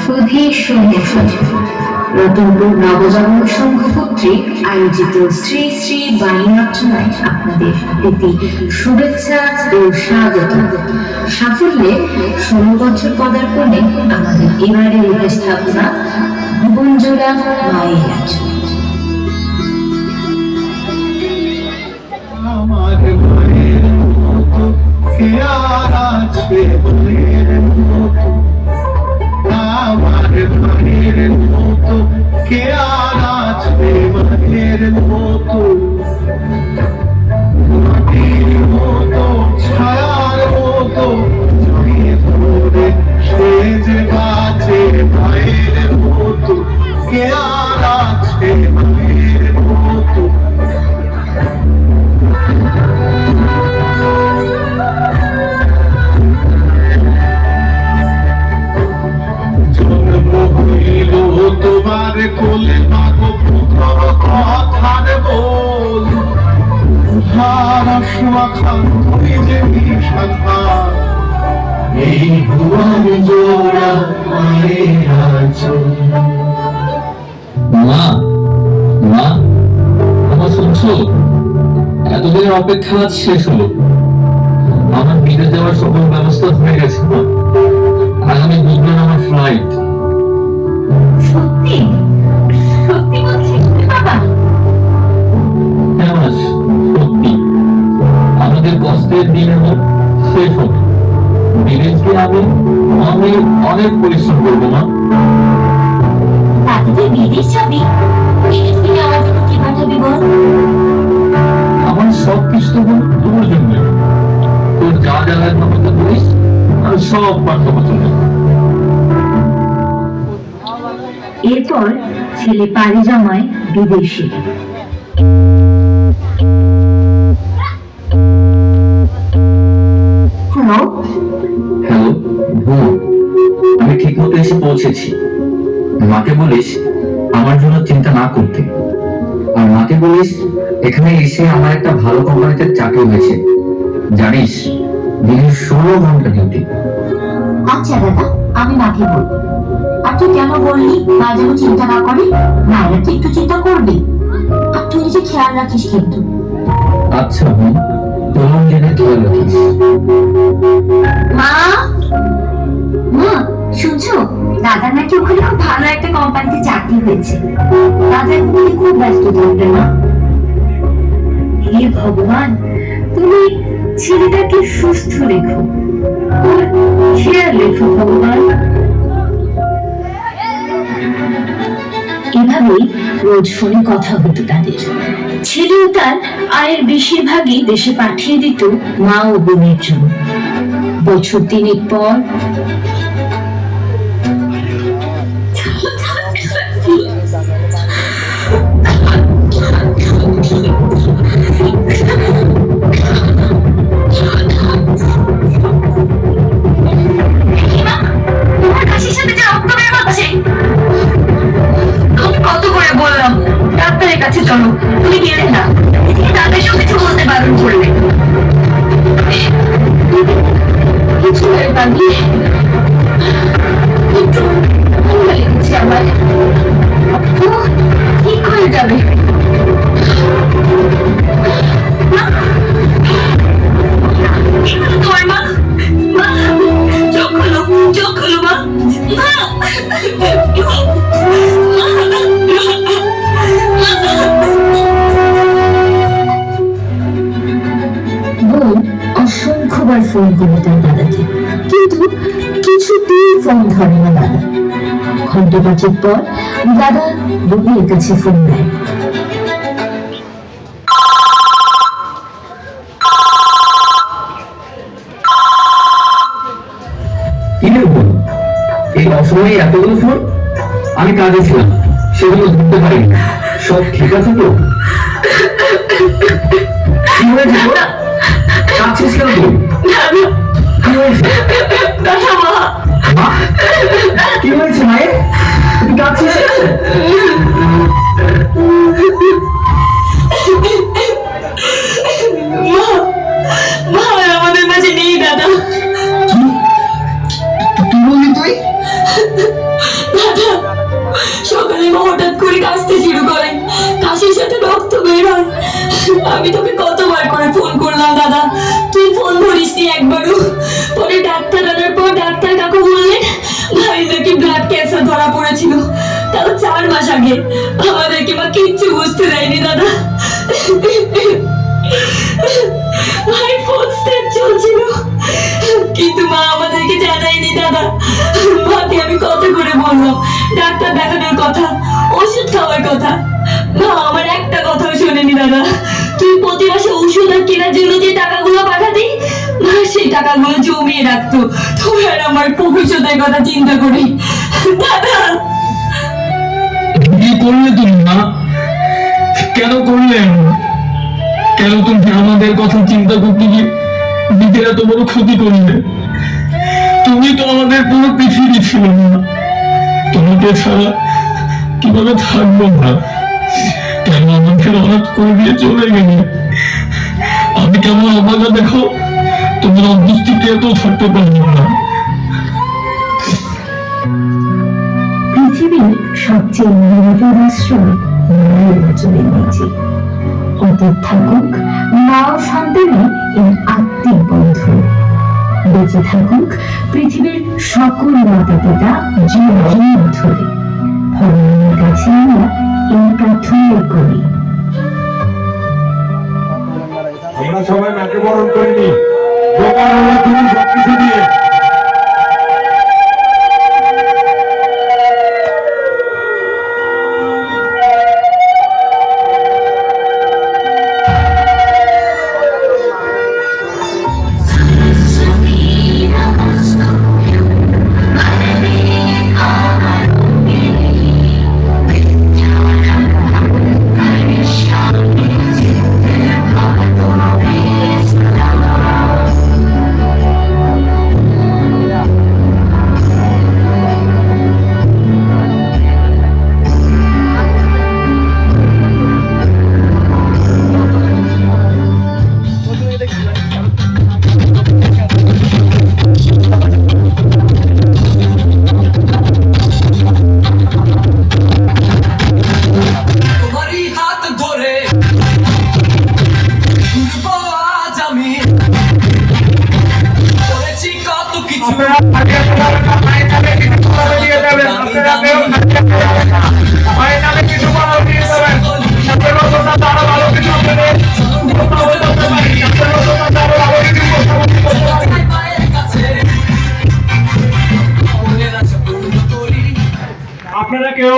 সুধীর সংগঠন রতনপুর নবজাগরণ সংঘ কর্তৃক আয়োজিত শ্রী শ্রী বাণী অর্চনায় আপনাদের প্রীতি শুভেচ্ছা ও স্বাগত। সাফল্যে 16 বছর পদার্পণে আমাদের এবারের উপস্থাপনা ভুবনজোড়া মায়ের আঁচল। আমার মায়ের মতো কে আর আছে মায়ের মতো, আমার মায়ের মতো কে আর আছে মায়ের মতো, মাটির মতো ছায়ার মতো জড়িয়ে ধরে সে যে বাঁচে মায়ের মতো, কে আর আছে মায়ের মতো। তোমার কোলে মাগো প্রথম কথার বল, হারাশাখা তুই যে শাখা, এই ভুবন জোড়া মায়ের আঁচল। মা, মা, আমার শুনছো? এতদিনের অপেক্ষা আজ শেষ হলো। আমার বিদেশ যাওয়ার সকল ব্যবস্থা হয়ে গেছে মা। আগামী বুধবার আমার ফ্লাইট। সত্যি সত্যি বলছিস বাবা? হ্যাঁ মা, সত্যি। আমাদের কষ্টের দিন এখন শেষ হবে। বিদেশ গিয়ে আমি অনেক অনেক পরিশ্রম করবো মা। তাতে তুই বিদেশ যাবি? বিদেশ থেকে আমার জন্য কি পাঠাবি বল? আমার সব কিছু তো তোর জন্য। তোর যা যা লাগবে আমাকে বলিস, আমি সব পাঠাবো তোকে। এরপর ছেলে পাড়ি জমায় বিদেশে। হ্যালো হ্যালো বোন, আমি ঠিক মতো এসে পৌঁছেছি। মাকে বলিস আমার জন্য চিন্তা না করতে, আর মাকে বলিস এখানে এসে আমার একটা ভালো কোম্পানিতে চাকরি হয়েছে। জানিস, দিনের 16 ঘন্টা ডিউটি। আচ্ছা দাদা, আমি মাকে বলবো। আর তুই কেন বললি মা যেন চিন্তা না করে? মায়েরা তো একটু চিন্তা করবে। আর তুই নিজে খেয়াল রাখিস কিন্তু। আচ্ছা বোন, তোমার জেনে খেয়াল রাখিস। মা, মা শুনছো? দাদার নাকি ওখানে খুব ভালো একটা কোম্পানিতে চাকরি হয়েছে। দাদা এখন খুব ব্যস্ত থাকবে মা। হে ভগবান, তুমি ছেলেটাকে সুস্থ রেখো, ওর খেয়াল রেখো ভগবান। এভাবেই রোজ ফোনে কথা হতো তাদের। ছেলেও তার আয়ের বেশিরভাগই দেশে পাঠিয়ে দিত মা ও বোনের জন্য। বছর 3 পর কত করে বললাম ডাক্তারের কাছে চলো, তুমি গেলে না। তাদের সঙ্গে কিছু বলতে বারণ করলে। কিছু হয়ে পারবি একটু লেগেছে আমার, ঠিক হয়ে যাবে। তোমার মা, মা চোখ খোলো, চোখ খোলো মা। বোন অসংখ্যবার ফোন করলো তার দাদাকে, কিন্তু কিছুতেই ফোন ধরে না দাদা। ঘন্টা 5 পর দাদা বোনের কাছে ফোন দেয়। এই অসময়ে এতগুলো ফোন? আমি কাজে ছিলাম, সেগুলো ধরতে পারিনি। সব ঠিক আছে তো? কি হয়েছে? কাঁদছিস কেন তুই? কি হয়েছে? মা, কি হয়েছে মায়ের? তুই কাঁদছিস? আমাদের মাঝে নেই দাদা। কি বললি তুই? ধরা পড়েছিল তাও 4 মাস আগে। আমাদেরকে মা কিচ্ছু বুঝতে দেয়নি দাদা। ভাই ফোনস্টেপ চলছিল, কিন্তু মা আমাদেরকে জানায়নি দাদা। মাকে আমি কত করে বললাম ডাক্তার দেখানোর কথা, ওষুধ খাওয়ার কথা, মা আমার একটা কথাও শোনেনি দাদা। তুই প্রতি মাসে ওষুধ আর কেনার জন্য যে টাকাগুলো পাঠাতি, মা সেই টাকাগুলো জমিয়ে রাখতো তোমার আমার ভবিষ্যতের কথা চিন্তা করে। দাদা কি করলে তুমি মা? কেন করলে? কেন তুমি আমাদের কথা চিন্তা করতে গিয়ে নিজের এত বড় ক্ষতি করলে? তুমি তো আমাদের পুরো পৃথিবী ছিল না। তোমাকে ছাড়া কিভাবে থাকবো না? কেন আমাদের অনাথ করে দিয়ে চলে গেলে? আমি কেমন অবাগা দেখো, তোমার অদৃষ্টিক্রিয়াতেও থাকতে পারবো না। পৃথিবীর সবচেয়ে নিরাপদ আশ্রয় মায়ের বচনের নিচে। অতীত থাকুক মা ও সন্তানের এই আত্মিক বন্ধন। বেঁচে থাকুক পৃথিবীর সকল মাতা পিতা জীবন ধরে। ভগবানের কাছে আমরা এই প্রার্থনা করি। আমরা সবাই মাকে বরণ করিনি, দোকান হলো তুমি সবকিছু দিয়ে। তোমারই হাত ধরে ঘুরবো আজ আমি, করেছি কত কিছু। আপনারা কেউ